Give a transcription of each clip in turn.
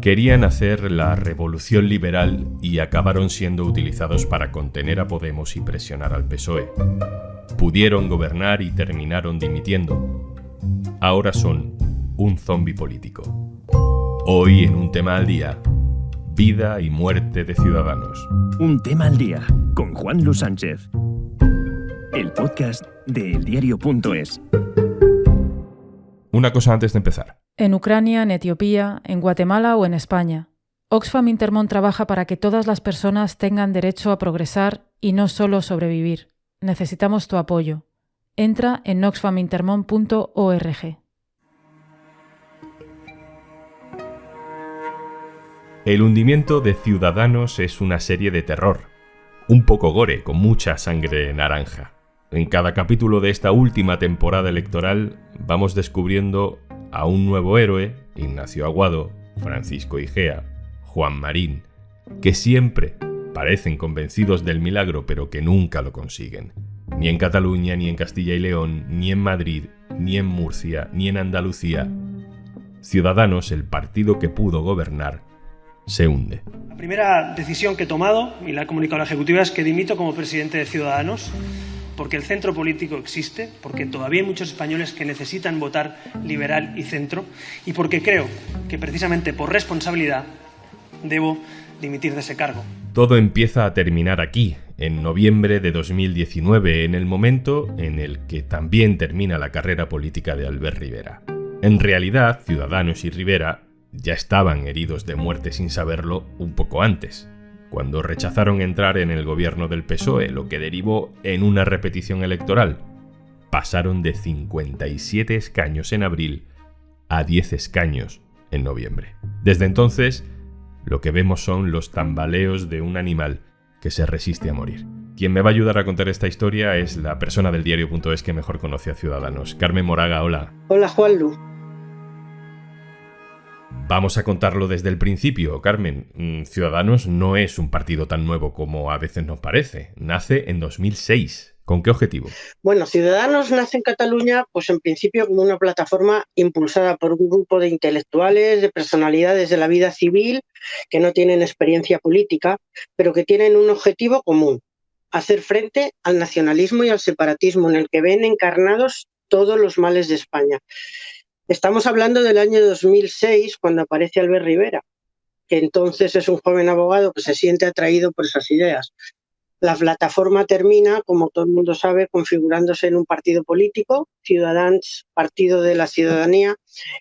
Querían hacer la revolución liberal y acabaron siendo utilizados para contener a Podemos y presionar al PSOE. Pudieron gobernar y terminaron dimitiendo. Ahora son un zombi político. Hoy en Un Tema al Día, vida y muerte de Ciudadanos. Un Tema al Día, con Juan Luis Sánchez. El podcast de eldiario.es. Una cosa antes de empezar. En Ucrania, en Etiopía, en Guatemala o en España, Oxfam Intermón trabaja para que todas las personas tengan derecho a progresar y no solo sobrevivir. Necesitamos tu apoyo. Entra en oxfamintermon.org. El hundimiento de Ciudadanos es una serie de terror, un poco gore, con mucha sangre naranja. En cada capítulo de esta última temporada electoral vamos descubriendo a un nuevo héroe, Ignacio Aguado, Francisco Igea, Juan Marín, que siempre parecen convencidos del milagro pero que nunca lo consiguen. Ni en Cataluña, ni en Castilla y León, ni en Madrid, ni en Murcia, ni en Andalucía. Ciudadanos, el partido que pudo gobernar, se hunde. La primera decisión que he tomado, y la he comunicado a la Ejecutiva, es que dimito como presidente de Ciudadanos, porque el centro político existe, porque todavía hay muchos españoles que necesitan votar liberal y centro, y porque creo que precisamente por responsabilidad debo dimitir de ese cargo. Todo empieza a terminar aquí, en noviembre de 2019, en el momento en el que también termina la carrera política de Albert Rivera. En realidad, Ciudadanos y Rivera ya estaban heridos de muerte sin saberlo un poco antes, cuando rechazaron entrar en el gobierno del PSOE, lo que derivó en una repetición electoral. Pasaron de 57 escaños en abril a 10 escaños en noviembre. Desde entonces, lo que vemos son los tambaleos de un animal que se resiste a morir. Quien me va a ayudar a contar esta historia es la persona del diario.es que mejor conoce a Ciudadanos. Carmen Moraga, hola. Hola, Juanlu. Vamos a contarlo desde el principio, Carmen. Ciudadanos no es un partido tan nuevo como a veces nos parece. Nace en 2006. ¿Con qué objetivo? Bueno, Ciudadanos nace en Cataluña, pues en principio como una plataforma impulsada por un grupo de intelectuales, de personalidades de la vida civil, que no tienen experiencia política, pero que tienen un objetivo común: hacer frente al nacionalismo y al separatismo, en el que ven encarnados todos los males de España. Estamos hablando del año 2006, cuando aparece Albert Rivera, que entonces es un joven abogado que se siente atraído por esas ideas. La plataforma termina, como todo el mundo sabe, configurándose en un partido político, Ciudadanos, Partido de la Ciudadanía,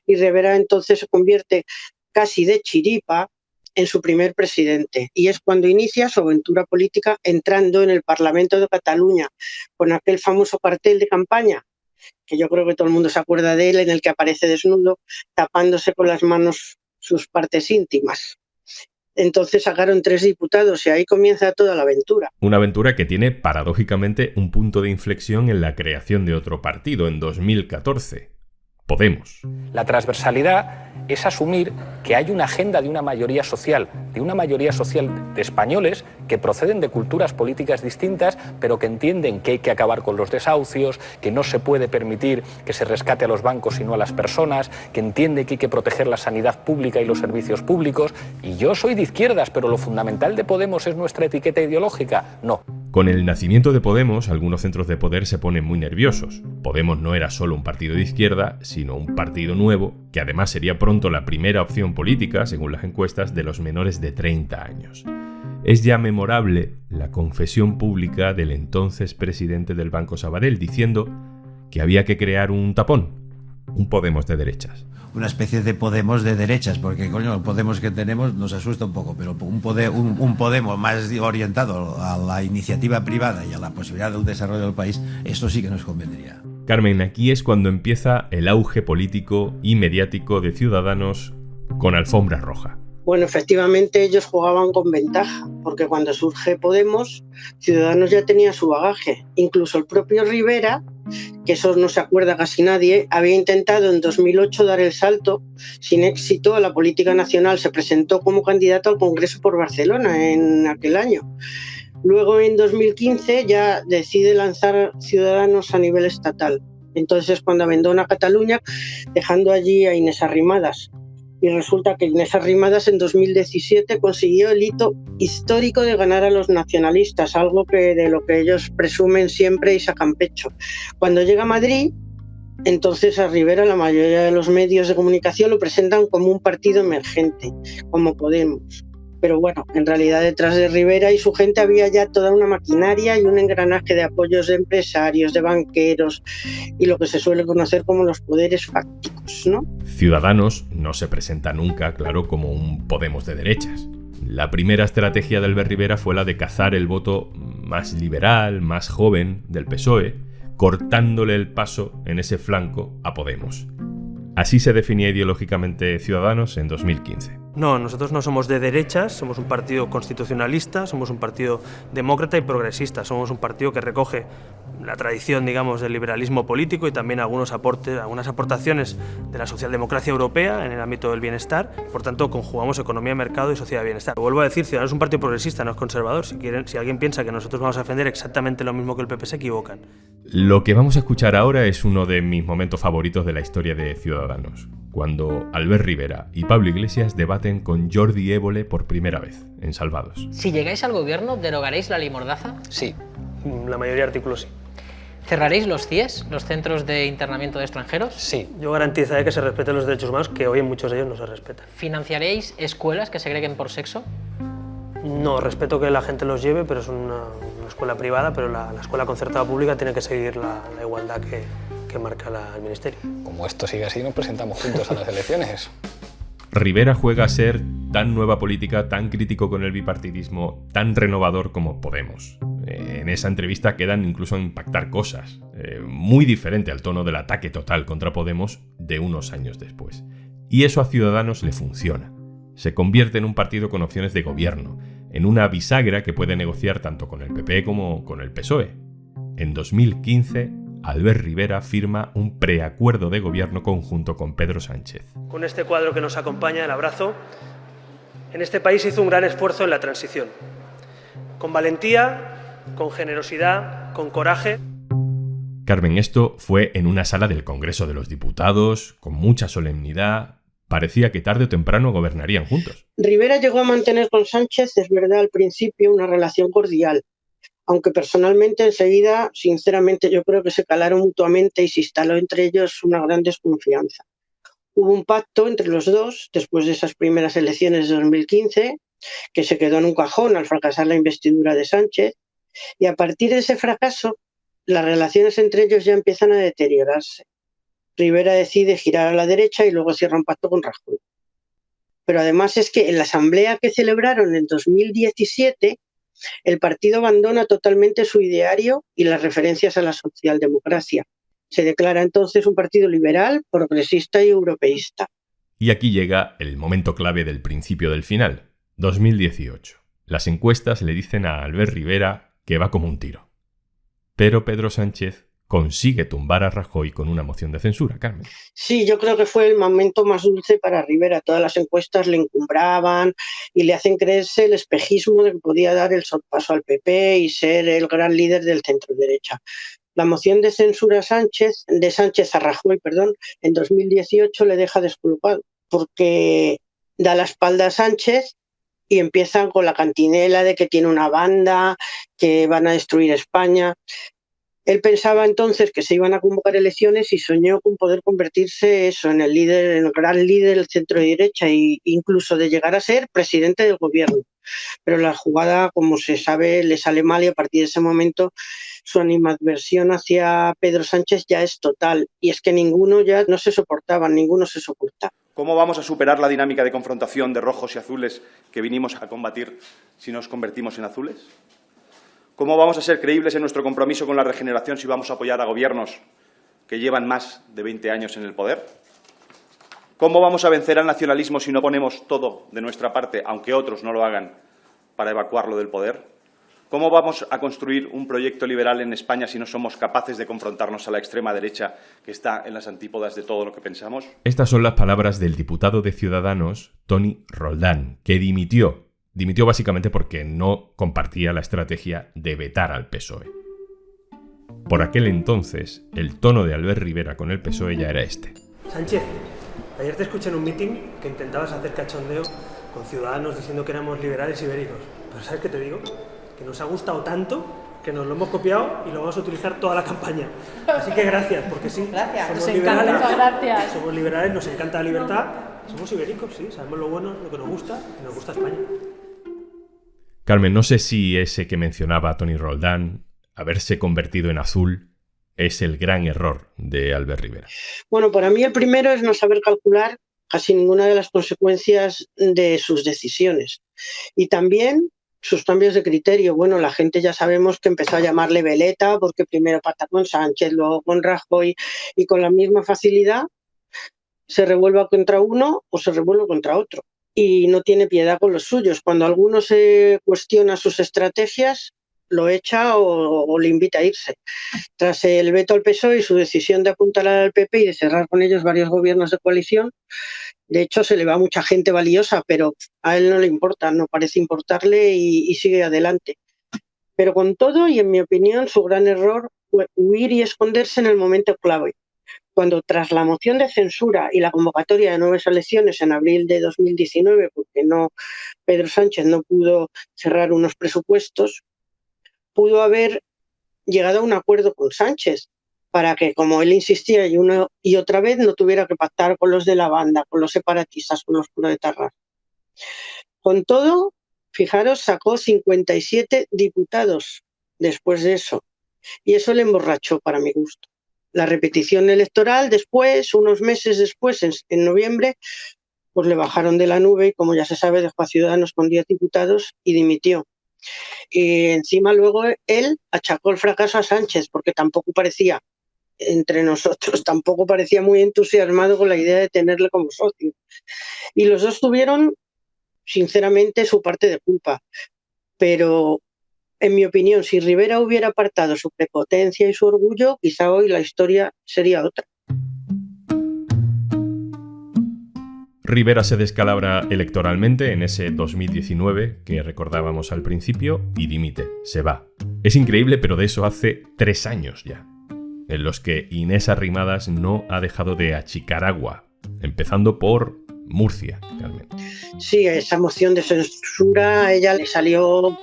y Rivera entonces se convierte casi de chiripa en su primer presidente. Y es cuando inicia su aventura política entrando en el Parlamento de Cataluña, con aquel famoso cartel de campaña, que yo creo que todo el mundo se acuerda de él, en el que aparece desnudo, tapándose con las manos sus partes íntimas. Entonces sacaron 3 diputados y ahí comienza toda la aventura. Una aventura que tiene, paradójicamente, un punto de inflexión en la creación de otro partido, en 2014. Podemos. La transversalidad es asumir que hay una agenda de una mayoría social de españoles que proceden de culturas políticas distintas, pero que entienden que hay que acabar con los desahucios, que no se puede permitir que se rescate a los bancos y no a las personas, que entiende que hay que proteger la sanidad pública y los servicios públicos. Y yo soy de izquierdas, pero lo fundamental de Podemos es nuestra etiqueta ideológica. No. Con el nacimiento de Podemos, algunos centros de poder se ponen muy nerviosos. Podemos no era solo un partido de izquierda, sino un partido nuevo, que además sería pronto la primera opción política, según las encuestas, de los menores de 30 años. Es ya memorable la confesión pública del entonces presidente del Banco Sabadell, diciendo que había que crear un tapón, un Podemos de derechas. Una especie de Podemos de derechas, porque coño, el Podemos que tenemos nos asusta un poco, pero un Podemos más orientado a la iniciativa privada y a la posibilidad del desarrollo del país, esto sí que nos convendría. Carmen, aquí es cuando empieza el auge político y mediático de Ciudadanos con alfombra roja. Bueno, efectivamente ellos jugaban con ventaja, porque cuando surge Podemos, Ciudadanos ya tenía su bagaje. Incluso el propio Rivera, que eso no se acuerda casi nadie, había intentado en 2008 dar el salto sin éxito a la política nacional. Se presentó como candidato al Congreso por Barcelona en aquel año. Luego, en 2015, ya decide lanzar Ciudadanos a nivel estatal. Entonces, cuando abandona Cataluña, dejando allí a Inés Arrimadas. Y resulta que Inés Arrimadas en 2017 consiguió el hito histórico de ganar a los nacionalistas, algo que de lo que ellos presumen siempre y sacan pecho. Cuando llega a Madrid, entonces a Rivera la mayoría de los medios de comunicación lo presentan como un partido emergente, como Podemos. Pero bueno, en realidad detrás de Rivera y su gente había ya toda una maquinaria y un engranaje de apoyos de empresarios, de banqueros y lo que se suele conocer como los poderes fácticos, ¿no? Ciudadanos no se presenta nunca, claro, como un Podemos de derechas. La primera estrategia de Albert Rivera fue la de cazar el voto más liberal, más joven del PSOE, cortándole el paso en ese flanco a Podemos. Así se definía ideológicamente Ciudadanos en 2015. No, nosotros no somos de derechas, somos un partido constitucionalista, somos un partido demócrata y progresista, somos un partido que recoge la tradición, digamos, del liberalismo político y también algunas aportaciones de la socialdemocracia europea en el ámbito del bienestar. Por tanto, conjugamos economía, mercado y sociedad de bienestar. Vuelvo a decir, Ciudadanos es un partido progresista, no es conservador. Si alguien piensa que nosotros vamos a defender exactamente lo mismo que el PP, se equivocan. Lo que vamos a escuchar ahora es uno de mis momentos favoritos de la historia de Ciudadanos, cuando Albert Rivera y Pablo Iglesias debaten con Jordi Évole por primera vez en Salvados. Si llegáis al gobierno, ¿derogaréis la ley Mordaza? Sí, la mayoría de artículos sí. ¿Cerraréis los CIES, los centros de internamiento de extranjeros? Sí. Yo garantizaré que se respeten los derechos humanos, que hoy en muchos de ellos no se respetan. ¿Financiaréis escuelas que segreguen por sexo? No, respeto que la gente los lleve, pero es una escuela privada, pero la escuela concertada pública tiene que seguir la igualdad que marca el Ministerio. Como esto sigue así, nos presentamos juntos a las elecciones. Rivera juega a ser tan nueva política, tan crítico con el bipartidismo, tan renovador como Podemos. En esa entrevista quedan incluso a impactar cosas, muy diferente al tono del ataque total contra Podemos de unos años después. Y eso a Ciudadanos le funciona. Se convierte en un partido con opciones de gobierno, en una bisagra que puede negociar tanto con el PP como con el PSOE. En 2015, Albert Rivera firma un preacuerdo de gobierno conjunto con Pedro Sánchez. Con este cuadro que nos acompaña, el abrazo, en este país hizo un gran esfuerzo en la transición. Con valentía, con generosidad, con coraje. Carmen, esto fue en una sala del Congreso de los Diputados, con mucha solemnidad. Parecía que tarde o temprano gobernarían juntos. Rivera llegó a mantener con Sánchez, es verdad, al principio una relación cordial, aunque personalmente enseguida, sinceramente, yo creo que se calaron mutuamente y se instaló entre ellos una gran desconfianza. Hubo un pacto entre los dos, después de esas primeras elecciones de 2015, que se quedó en un cajón al fracasar la investidura de Sánchez, y a partir de ese fracaso, las relaciones entre ellos ya empiezan a deteriorarse. Rivera decide girar a la derecha y luego cierra un pacto con Rajoy. Pero además es que en la asamblea que celebraron en 2017, el partido abandona totalmente su ideario y las referencias a la socialdemocracia. Se declara entonces un partido liberal, progresista y europeísta. Y aquí llega el momento clave del principio del final, 2018. Las encuestas le dicen a Albert Rivera que va como un tiro. Pero Pedro Sánchez consigue tumbar a Rajoy con una moción de censura, Carmen. Sí, yo creo que fue el momento más dulce para Rivera. Todas las encuestas le encumbraban y le hacen creerse el espejismo de que podía dar el sorpaso al PP y ser el gran líder del centro-derecha. La moción de censura de Sánchez a Rajoy, en 2018 le deja descolocado, porque da la espalda a Sánchez y empiezan con la cantinela de que tiene una banda, que van a destruir España. Él pensaba entonces que se iban a convocar elecciones y soñó con poder convertirse en el gran líder del centro de derecha e incluso de llegar a ser presidente del gobierno. Pero la jugada, como se sabe, le sale mal y a partir de ese momento su animadversión hacia Pedro Sánchez ya es total. Y es que ninguno se soporta. ¿Cómo vamos a superar la dinámica de confrontación de rojos y azules que vinimos a combatir si nos convertimos en azules? ¿Cómo vamos a ser creíbles en nuestro compromiso con la regeneración si vamos a apoyar a gobiernos que llevan más de 20 años en el poder? ¿Cómo vamos a vencer al nacionalismo si no ponemos todo de nuestra parte, aunque otros no lo hagan, para evacuarlo del poder? ¿Cómo vamos a construir un proyecto liberal en España si no somos capaces de confrontarnos a la extrema derecha que está en las antípodas de todo lo que pensamos? Estas son las palabras del diputado de Ciudadanos, Toni Roldán, que dimitió. Dimitió básicamente porque no compartía la estrategia de vetar al PSOE. Por aquel entonces, el tono de Albert Rivera con el PSOE ya era este. Sánchez, Ayer te escuché en un meeting que intentabas hacer cachondeo con Ciudadanos diciendo que éramos liberales ibéricos. Pero ¿sabes qué te digo? Que nos ha gustado tanto que nos lo hemos copiado y lo vamos a utilizar toda la campaña. Así que gracias, porque sí, gracias. somos Nos liberales, encanta, gracias. somos liberales, nos encanta la libertad, somos ibéricos, sí, sabemos lo bueno, lo que nos gusta y nos gusta España. Carmen, no sé si ese que mencionaba Toni Roldán, haberse convertido en azul, es el gran error de Albert Rivera. Bueno, para mí el primero es no saber calcular casi ninguna de las consecuencias de sus decisiones. Y también sus cambios de criterio. Bueno, la gente ya sabemos que empezó a llamarle veleta porque primero pacta con Sánchez, luego con Rajoy, y con la misma facilidad se revuelva contra uno o se revuelve contra otro. Y no tiene piedad con los suyos. Cuando alguno se cuestiona sus estrategias, lo echa o le invita a irse. Tras el veto al PSOE y su decisión de apuntalar al PP y de cerrar con ellos varios gobiernos de coalición, de hecho se le va a mucha gente valiosa, pero a él no le importa, no parece importarle y sigue adelante. Pero con todo, y en mi opinión, su gran error fue huir y esconderse en el momento clave, cuando tras la moción de censura y la convocatoria de nuevas elecciones en abril de 2019, porque Pedro Sánchez no pudo cerrar unos presupuestos, pudo haber llegado a un acuerdo con Sánchez para que, como él insistía y una y otra vez, no tuviera que pactar con los de la banda, con los separatistas, con los proetarras. Con todo, fijaros, sacó 57 diputados después de eso, y eso le emborrachó para mi gusto. La repetición electoral después, unos meses después, en noviembre, pues le bajaron de la nube y, como ya se sabe, dejó a Ciudadanos con 10 diputados y dimitió. Y encima luego él achacó el fracaso a Sánchez, porque tampoco parecía, entre nosotros, tampoco parecía muy entusiasmado con la idea de tenerle como socio. Y los dos tuvieron, sinceramente, su parte de culpa. Pero, en mi opinión, si Rivera hubiera apartado su prepotencia y su orgullo, quizá hoy la historia sería otra. Rivera se descalabra electoralmente en ese 2019 que recordábamos al principio y dimite, se va. Es increíble, pero de eso hace 3 años ya, en los que Inés Arrimadas no ha dejado de achicar agua, empezando por Murcia, Carmen. Sí, esa moción de censura a ella le salió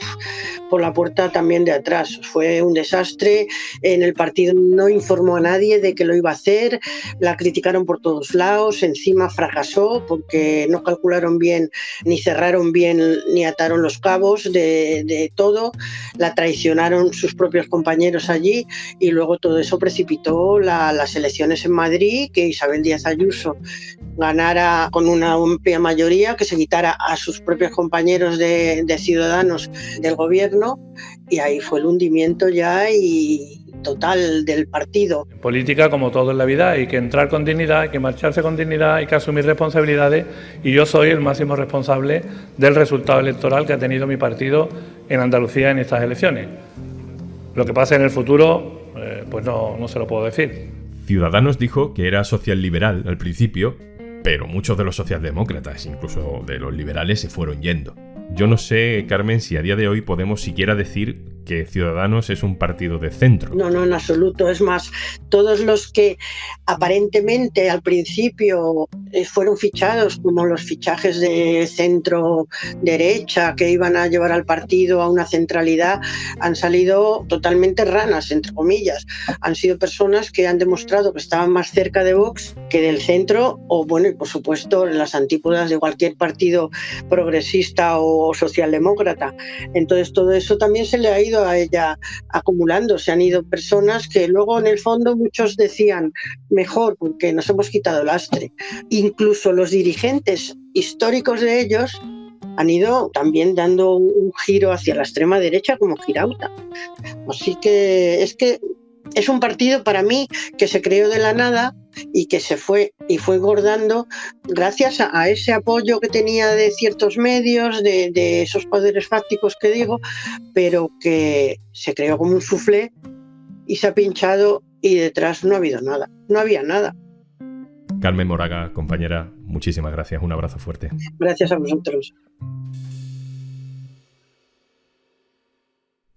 por la puerta también de atrás. Fue un desastre. En el partido no informó a nadie de que lo iba a hacer. La criticaron por todos lados. Encima fracasó porque no calcularon bien, ni cerraron bien, ni ataron los cabos de todo. La traicionaron sus propios compañeros allí y luego todo eso precipitó las elecciones en Madrid, que Isabel Díaz Ayuso ganara con una amplia mayoría, que se quitara a sus propios compañeros de Ciudadanos del gobierno, y ahí fue el hundimiento ya y total del partido. En política, como todo en la vida, hay que entrar con dignidad, hay que marcharse con dignidad, hay que asumir responsabilidades, y yo soy el máximo responsable del resultado electoral que ha tenido mi partido en Andalucía en estas elecciones. Lo que pase en el futuro, pues no se lo puedo decir. Ciudadanos dijo que era social liberal al principio, pero muchos de los socialdemócratas, incluso de los liberales, se fueron yendo. Yo no sé, Carmen, si a día de hoy podemos siquiera decir que Ciudadanos es un partido de centro. No, en absoluto. Es más, todos los que aparentemente al principio fueron fichados, como los fichajes de centro-derecha que iban a llevar al partido a una centralidad, han salido totalmente ranas, entre comillas. Han sido personas que han demostrado que estaban más cerca de Vox que del centro, o bueno, y por supuesto en las antípodas de cualquier partido progresista o socialdemócrata. Entonces todo eso también se le ha ido a ella acumulando. Se han ido personas que luego en el fondo muchos decían mejor porque nos hemos quitado el lastre. Incluso los dirigentes históricos de ellos han ido también dando un giro hacia la extrema derecha como Girauta. Así que es un partido para mí que se creó de la nada y que se fue engordando gracias a ese apoyo que tenía de ciertos medios, de esos poderes fácticos que digo, pero que se creó como un soufflé y se ha pinchado y detrás no ha habido nada, no había nada. Carmen Moraga, compañera, muchísimas gracias, un abrazo fuerte. Gracias a vosotros.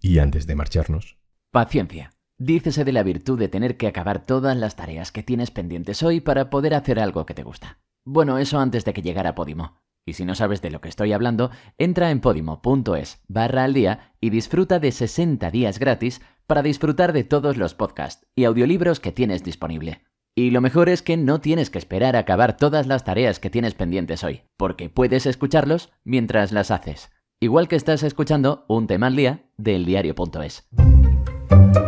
Y antes de marcharnos... Paciencia. Dícese de la virtud de tener que acabar todas las tareas que tienes pendientes hoy para poder hacer algo que te gusta. Bueno, eso antes de que llegara Podimo. Y si no sabes de lo que estoy hablando, entra en podimo.es/aldía y disfruta de 60 días gratis para disfrutar de todos los podcasts y audiolibros que tienes disponible. Y lo mejor es que no tienes que esperar a acabar todas las tareas que tienes pendientes hoy, porque puedes escucharlos mientras las haces. Igual que estás escuchando Un tema al día de eldiario.es.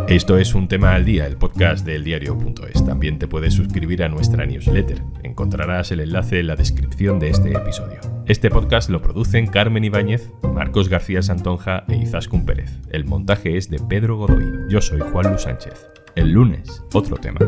Esto es Un tema al día, el podcast de eldiario.es. También te puedes suscribir a nuestra newsletter. Encontrarás el enlace en la descripción de este episodio. Este podcast lo producen Carmen Ibáñez, Marcos García Santonja e Izaskun Pérez. El montaje es de Pedro Godoy. Yo soy Juan Luis Sánchez. El lunes, otro tema.